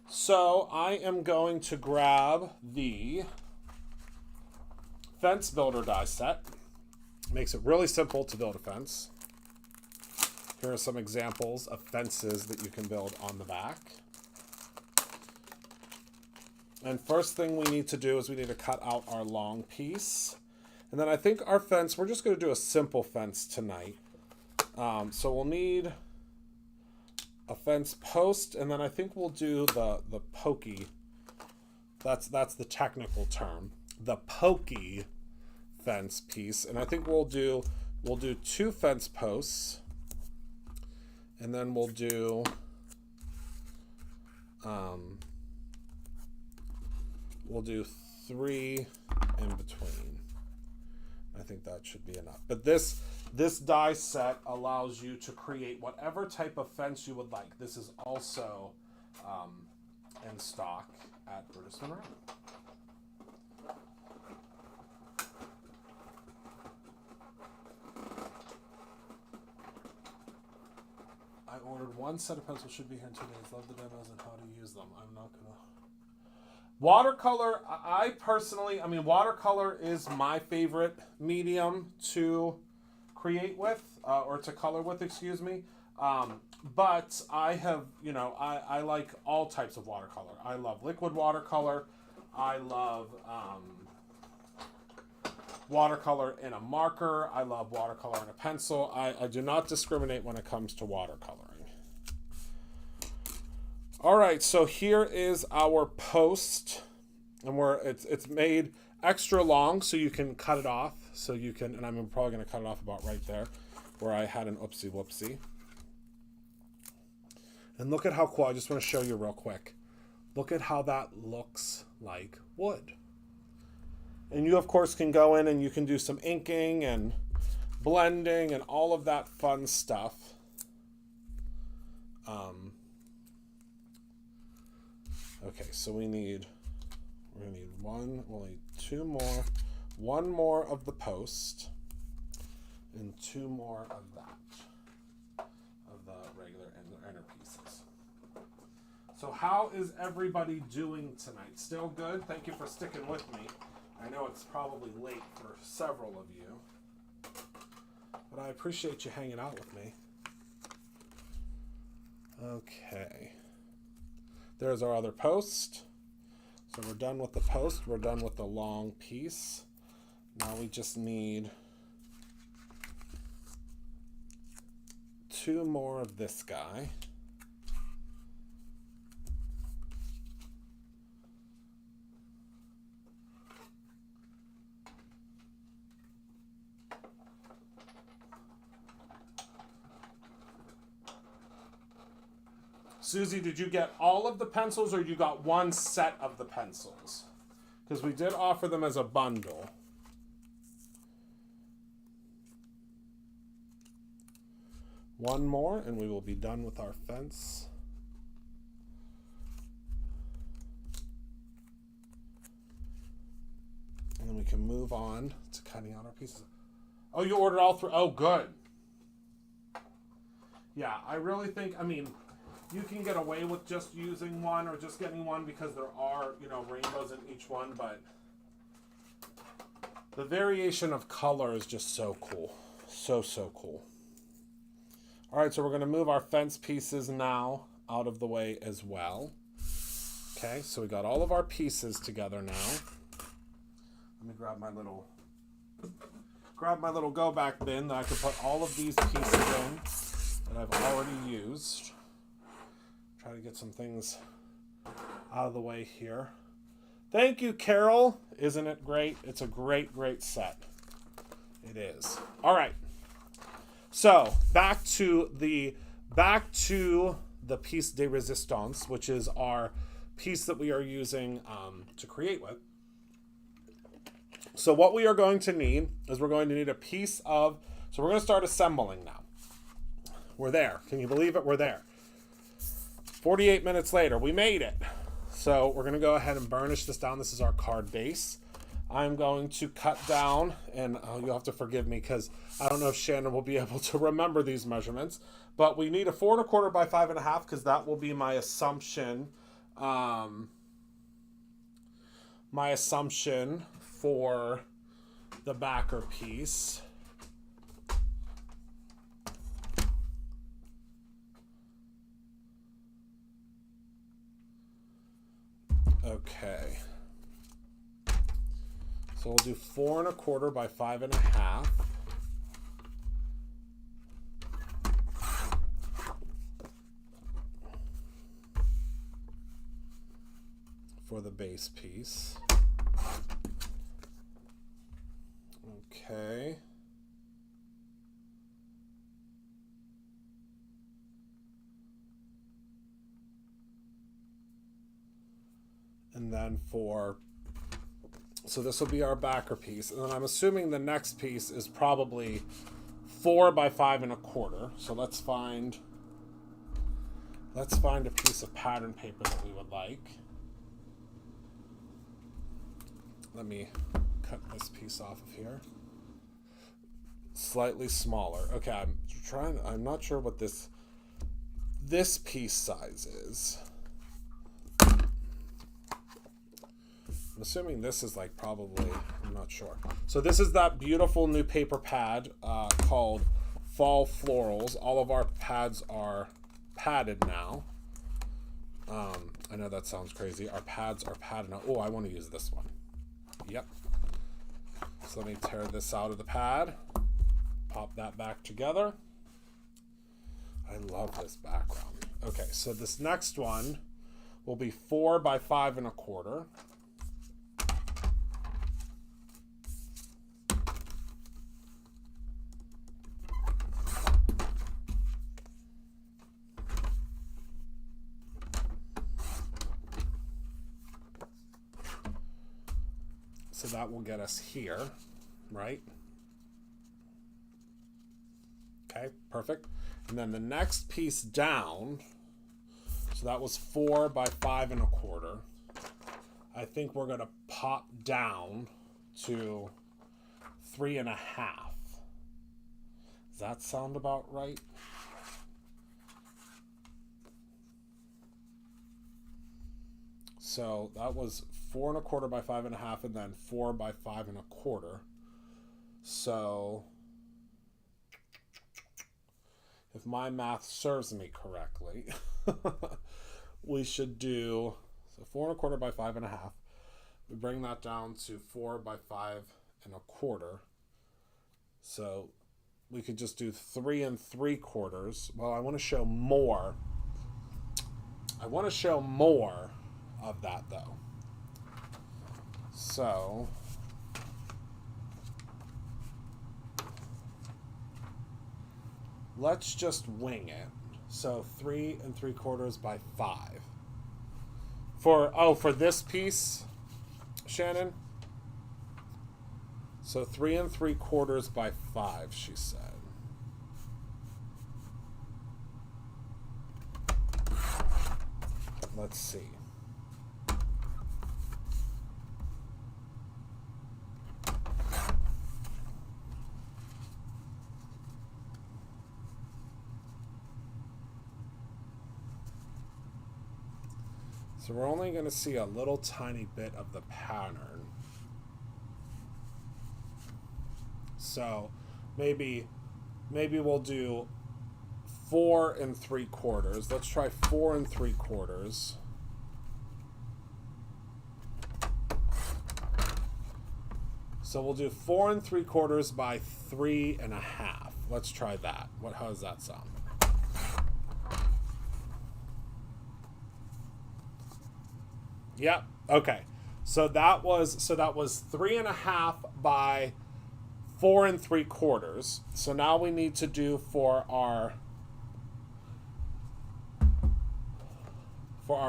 So I am going to grab the Fence Builder die set. Makes it really simple to build a fence. Here are some examples of fences that you can build on the back. And first thing we need to do is we need to cut out our long piece. And then I think our fence, we're just going to do a simple fence tonight. So we'll need a fence post, and then I think we'll do the pokey. That's the technical term. The pokey fence piece. And I think we'll do 2 fence posts. And then we'll do we'll do 3 in between. I think that should be enough. But this die set allows you to create whatever type of fence you would like. This is also in stock at Brutus Monroe. I ordered 1 set of pencils, should be here in 2 days. Love the demos and how to use them. I'm not gonna. Watercolor, I personally, I mean, watercolor is my favorite medium to create with, or to color with, excuse me. But I have, you know, I like all types of watercolor. I love liquid watercolor. I love watercolor in a marker. I love watercolor in a pencil. I do not discriminate when it comes to watercoloring. All right, so here is our post, and it's made extra long so you can cut it off. So you can, and I'm probably going to cut it off about right there where I had an oopsie whoopsie. And look at how cool, I just want to show you real quick. Look at how that looks like wood. And you, of course, can go in and you can do some inking and blending and all of that fun stuff. Okay, so we're gonna need we'll need two more, one more of the post and two more of that, of the regular inner pieces. So how is everybody doing tonight? Still good? Thank you for sticking with me. I know it's probably late for several of you, but I appreciate you hanging out with me. Okay. There's our other post. So we're done with the post. We're done with the long piece. Now we just need two more of this guy. Susie, did you get all of the pencils or you got one set of the pencils? Because we did offer them as a bundle. One more and we will be done with our fence. And then we can move on to cutting out our pieces. Oh, you ordered all three? Oh, good. Yeah, I really think, I mean, you can get away with just using one or just getting one because there are, you know, rainbows in each one, but the variation of color is just so cool. So cool. All right, so we're going to move our fence pieces now out of the way as well. Okay, so we got all of our pieces together now. Let me grab my little go back bin that I can put all of these pieces in that I've already used. Try to get some things out of the way here. Thank you, Carol. Isn't it great? It's a great set. It is. All right. So back to the piece de resistance, which is our piece that we are using to create with. So what we are going to need is we're going to need a piece of. So we're going to start assembling now. We're there. Can you believe it? We're there. 48 minutes later, we made it. So we're going to go ahead and burnish this down. This is our card base. I'm going to cut down, and you'll have to forgive me because I don't know if Shannon will be able to remember these measurements, but we need a 4 1/4 by 5 1/2 because that will be my assumption. My assumption for the backer piece. Okay. So we'll do 4 1/4 by 5 1/2. For the base piece. Okay. And then so this will be our backer piece. And then I'm assuming the next piece is probably 4 by 5 1/4. So let's find a piece of pattern paper that we would like. Let me cut this piece off of here. Slightly smaller. Okay, I'm not sure what this piece size is. assuming this is like probably, I'm not sure. So this is that beautiful new paper pad called Fall Florals. All of our pads are padded now. I know that sounds crazy. Our pads are padded now. Oh, I want to use this one. Yep. So let me tear this out of the pad. Pop that back together. I love this background. Okay, so this next one will be 4 by 5 1/4. So that will get us here, right? Okay, perfect. And then the next piece down, so that was 4 by 5 1/4. I think we're gonna pop down to 3 1/2. Does that sound about right? So that was 4 1/4 by 5 1/2, and then 4 by 5 1/4. So if my math serves me correctly, we should do, so 4 1/4 by 5 1/2. We bring that down to 4 by 5 1/4. So we could just do 3 3/4. Well, I want to show more. I want to show more of that though. So let's just wing it. So 3 3/4 by 5. For this piece, Shannon. So 3 3/4 by 5, she said. Let's see. So we're only going to see a little tiny bit of the pattern. So maybe we'll do 4 3/4. Let's try 4 3/4. So we'll do 4 3/4 by 3 1/2. Let's try that. How does that sound? Yep. Okay. So that was 3 1/2 by 4 3/4. So now we need to do for our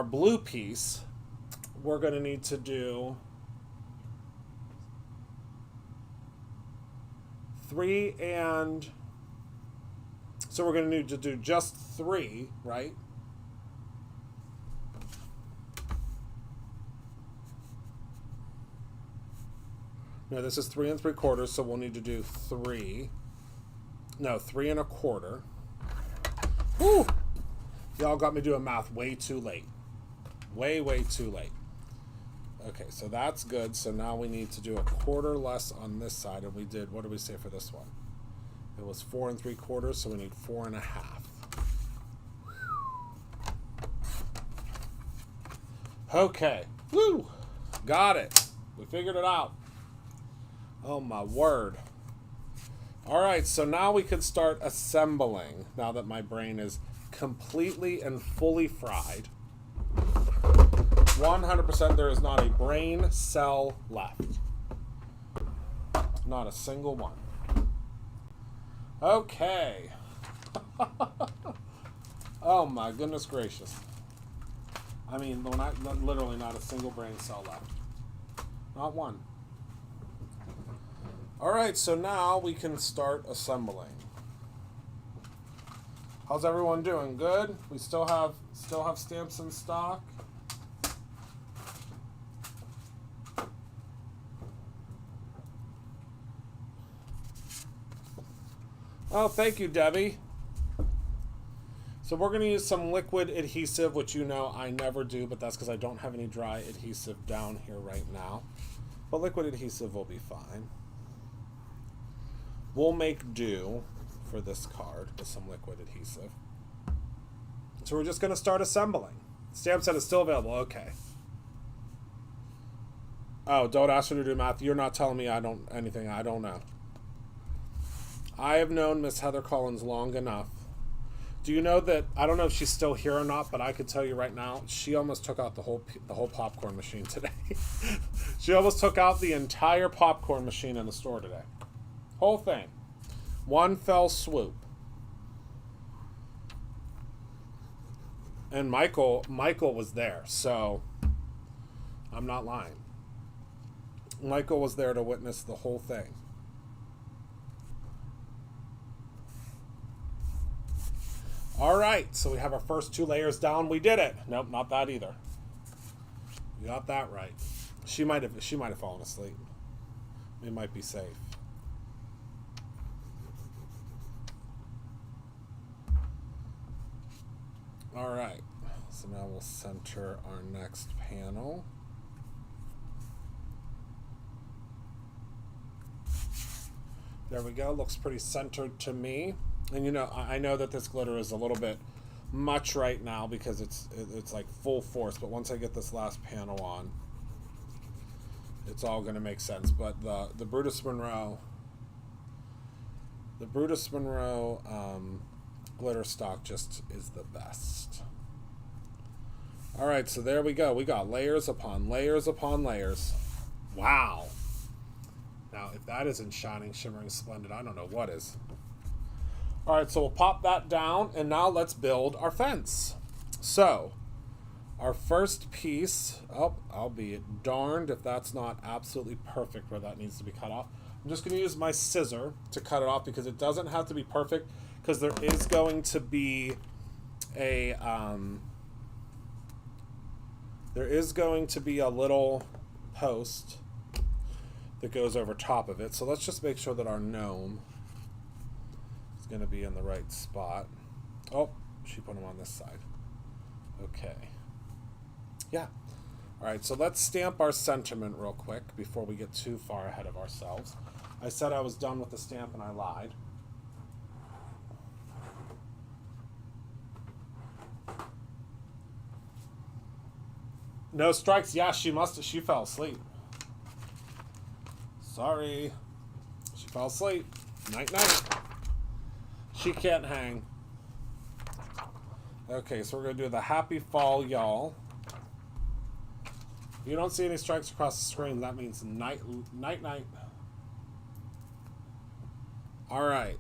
blue piece, we're going to need to do 3 and so we're going to need to do just 3, right? No, this is 3 3/4, so we'll need to do 3. No, 3 1/4. Woo! Y'all got me doing math way too late. Way too late. Okay, so that's good. So now we need to do a quarter less on this side, and we did, what did we say for this one? It was 4 3/4, so we need 4 1/2. Okay. Woo! Got it. We figured it out. Oh my word. All right, so now we can start assembling now that my brain is completely and fully fried. 100% there is not a brain cell left. Not a single one. Okay. Oh my goodness gracious. I mean, literally not a single brain cell left. Not one. All right, so now we can start assembling. How's everyone doing? Good? We still have stamps in stock? Oh, thank you, Debbie. So we're going to use some liquid adhesive, which you know I never do, but that's because I don't have any dry adhesive down here right now. But liquid adhesive will be fine. We'll make do for this card with some liquid adhesive. So we're just going to start assembling. Stamp set is still available. Okay. Oh, don't ask her to do math. You're not telling me anything I don't know. I have known Miss Heather Collins long enough. Do you know that, I don't know if she's still here or not, but I could tell you right now, she almost took out the whole popcorn machine today. She almost took out the entire popcorn machine in the store today. Whole thing. One fell swoop. And Michael was there, so I'm not lying. Michael was there to witness the whole thing. All right, so we have our first 2 layers down. We did it. Nope, not that either. We got that right. She might have fallen asleep. We might be safe. All right, so now we'll center our next panel. There we go, looks pretty centered to me. And you know, I know that this glitter is a little bit much right now because it's like full force, but once I get this last panel on, it's all gonna make sense. But the Brutus Monroe glitter stock just is the best. All right, so there we go. We got layers upon layers upon layers. Wow. Now, if that isn't shining, shimmering, splendid, I don't know what is. All right, so we'll pop that down, and now let's build our fence. So, our first piece, I'll be darned if that's not absolutely perfect where that needs to be cut off. I'm just going to use my scissor to cut it off because it doesn't have to be perfect, because there is going to be a little post that goes over top of it. So let's just make sure that our gnome is going to be in the right spot. Oh, she put him on this side. Okay. Yeah. All right, so let's stamp our sentiment real quick before we get too far ahead of ourselves. I said I was done with the stamp and I lied. No strikes. Yeah, she fell asleep. Sorry. She fell asleep. Night, night. She can't hang. Okay, so we're going to do the happy fall, y'all. If you don't see any strikes across the screen, that means night, night, night. All right.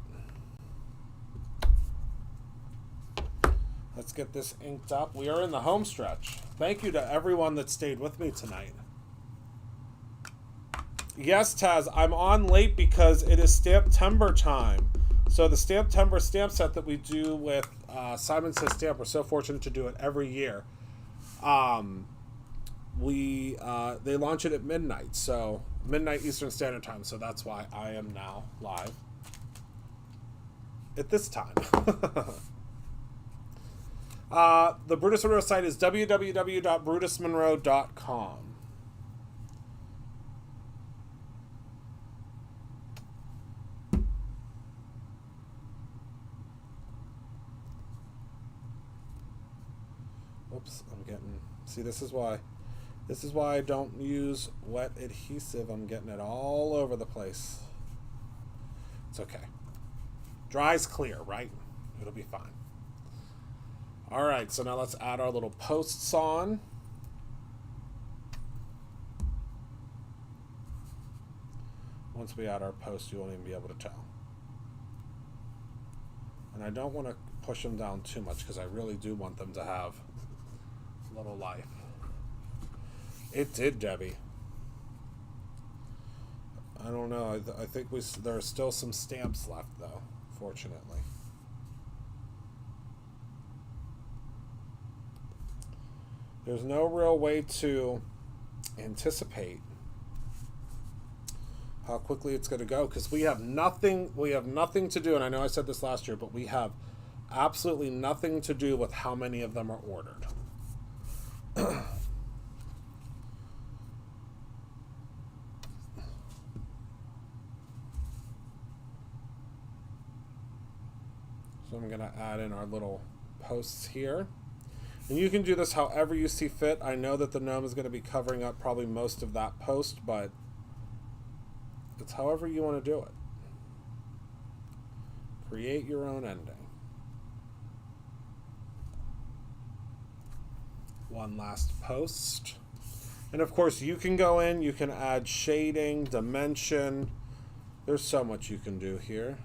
Let's get this inked up. We are in the home stretch. Thank you to everyone that stayed with me tonight. Yes, Taz, I'm on late because it is Stamptember time. So the Stamptember stamp set that we do with Simon Says Stamp, we're so fortunate to do it every year. They launch it at midnight, so midnight Eastern Standard Time. So that's why I am now live at this time. The Brutus Monroe site is www.brutusmonroe.com. Oops, I'm getting... See, this is why I don't use wet adhesive. I'm getting it all over the place. It's okay. Dry's clear, right? It'll be fine. All right, so now let's add our little posts on. Once we add our posts, you won't even be able to tell. And I don't want to push them down too much because I really do want them to have a little life. It did, Debbie. I don't know. I think there are still some stamps left, though, fortunately. There's no real way to anticipate how quickly it's going to go because we have nothing to do, and I know I said this last year, but we have absolutely nothing to do with how many of them are ordered. So I'm going to add in our little posts here. And you can do this however you see fit. I know that the gnome is going to be covering up probably most of that post, but it's however you want to do it. Create your own ending. One last post. And of course you can go in, you can add shading, dimension. There's so much you can do here.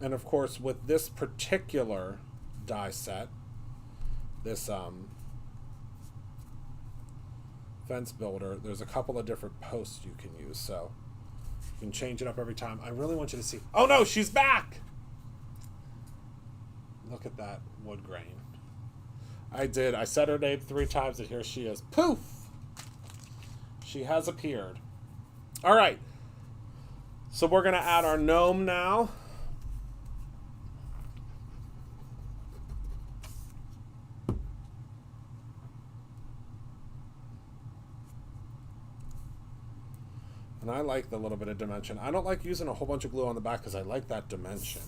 And of course, with this particular die set, this fence builder, there's a couple of different posts you can use, so you can change it up every time. I really want you to see. Oh no, she's back! Look at that wood grain. I said her name 3 times, and here she is. Poof! She has appeared. All right. So we're going to add our gnome now. And I like the little bit of dimension. I don't like using a whole bunch of glue on the back because I like that dimension.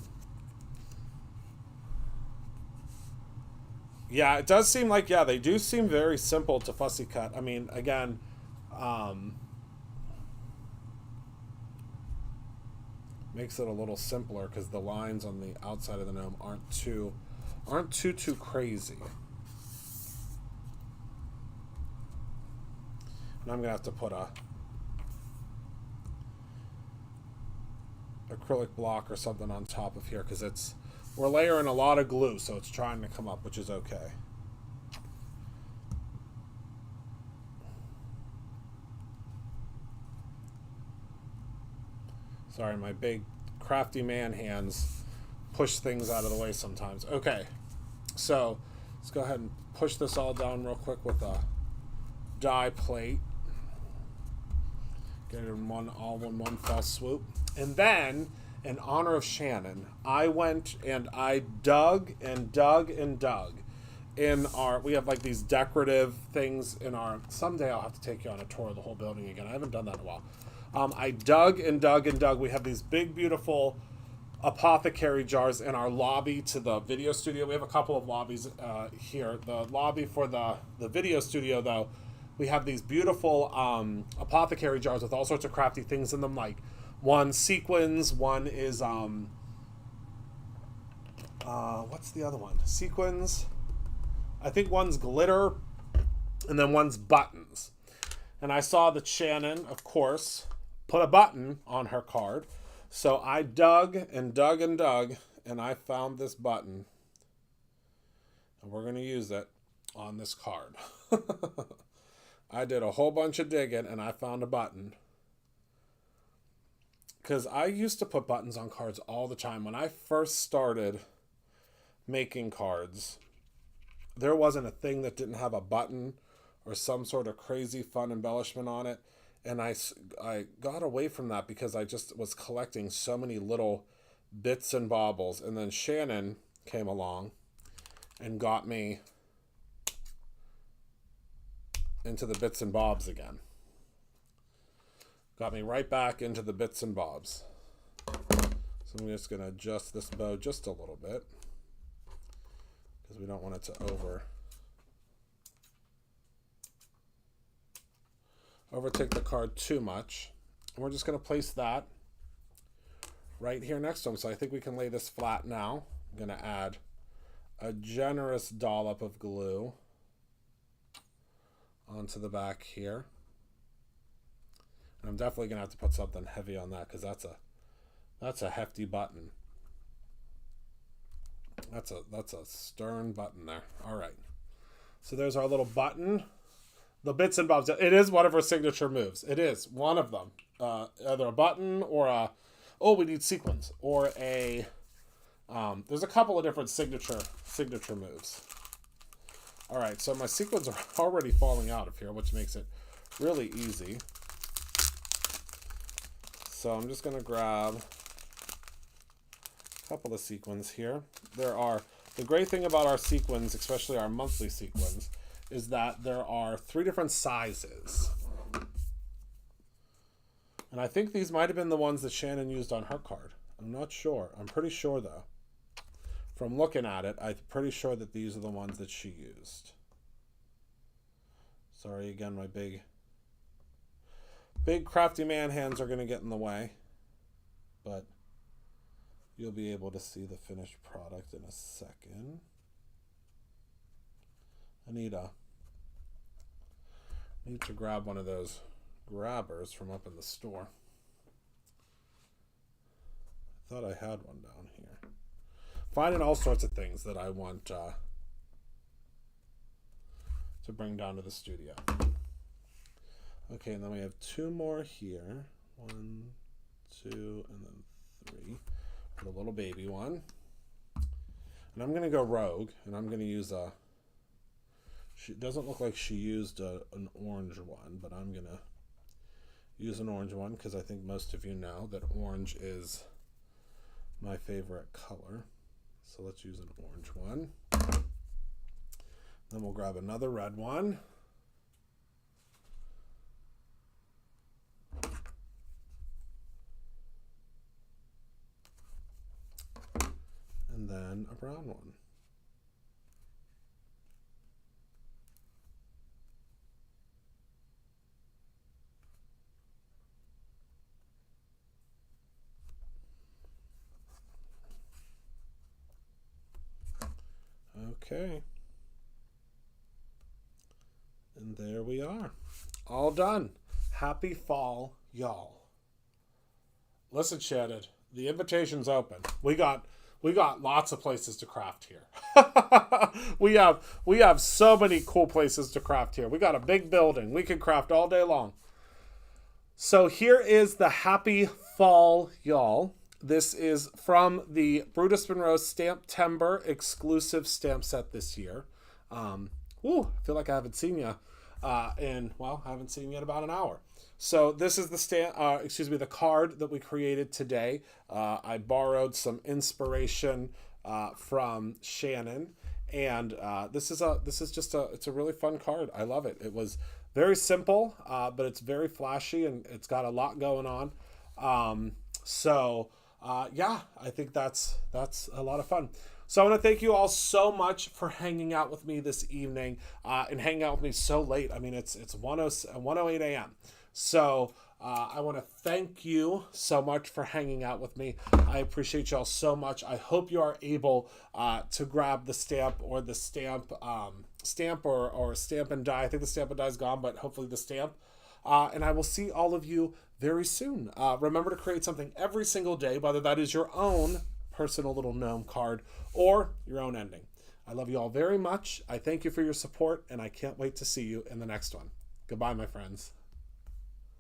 Yeah, it does seem like, yeah, they do seem very simple to fussy cut. I mean, again, makes it a little simpler because the lines on the outside of the gnome aren't too crazy. And I'm gonna have to put a acrylic block or something on top of here because we're layering a lot of glue, so it's trying to come up, which is okay. Sorry, my big crafty man hands push things out of the way sometimes. Okay, so let's go ahead and push this all down real quick with a die plate. Get it in one fell swoop. And then, in honor of Shannon, I went and I dug and dug and dug in we have like these decorative things in our, someday I'll have to take you on a tour of the whole building again. I haven't done that in a while. I dug and dug and dug. We have these big, beautiful apothecary jars in our lobby to the video studio. We have a couple of lobbies here. The lobby for the video studio, though, we have these beautiful apothecary jars with all sorts of crafty things in them, like one sequins, one is what's the other one? Sequins. I think one's glitter, and then one's buttons. And I saw that Shannon, of course, put a button on her card. So I dug and dug and dug, and I found this button. And we're going to use it on this card. I did a whole bunch of digging, and I found a button. Because I used to put buttons on cards all the time. When I first started making cards, there wasn't a thing that didn't have a button or some sort of crazy fun embellishment on it. And I got away from that because I just was collecting so many little bits and baubles. And then Shannon came along and got me into the bits and bobs again. Got me right back into the bits and bobs. So I'm just going to adjust this bow just a little bit because we don't want it to overtake the card too much. And we're just going to place that right here next to him. So I think we can lay this flat now. I'm going to add a generous dollop of glue onto the back here. And I'm definitely going to have to put something heavy on that because that's a hefty button. That's a stern button there. All right. So there's our little button. The bits and bobs. It is one of our signature moves. It is one of them. Either a button or we need sequins or a. There's a couple of different signature moves. All right, so my sequins are already falling out of here, which makes it really easy. so I'm just going to grab a couple of sequins here. The great thing about our sequins, especially our monthly sequins, is that there are 3 different sizes. And I think these might have been the ones that Shannon used on her card. I'm not sure. I'm pretty sure, though. From looking at it, I'm pretty sure that these are the ones that she used. Sorry, again, my big crafty man hands are going to get in the way. But you'll be able to see the finished product in a second. I need to grab one of those grabbers from up in the store. I thought I had one down here. Finding all sorts of things that I want to bring down to the studio. Okay, and then we have 2 more here. 1, 2, and then 3. For the little baby one. And I'm going to go rogue, and I'm going to use a... She doesn't look like she used an orange one, but I'm going to use an orange one because I think most of you know that orange is my favorite color. So let's use an orange one. Then we'll grab another red one. And then a brown one. Okay. And there we are. All done. Happy fall, y'all. Listen, Shannon, the invitation's open. We got lots of places to craft here. we have so many cool places to craft here. We got a big building. We can craft all day long. So here is the Happy Fall, y'all. This is from the Brutus Monroe Stamptember exclusive stamp set this year. I feel like I haven't seen you I haven't seen you in about an hour. So this is the card that we created today. I borrowed some inspiration from Shannon, and this is a really fun card. I love it. It was very simple, but it's very flashy and it's got a lot going on. I think that's a lot of fun. So I want to thank you all so much for hanging out with me this evening and hanging out with me so late. I mean, it's 1:08 a.m. So I want to thank you so much for hanging out with me. I appreciate y'all so much. I hope you are able to grab the stamp or the stamp or stamp and die. I think the stamp and die is gone, but hopefully the stamp. And I will see all of you very soon. Remember to create something every single day, whether that is your own personal little gnome card or your own ending. I love you all very much. I thank you for your support, and I can't wait to see you in the next one. Goodbye, my friends.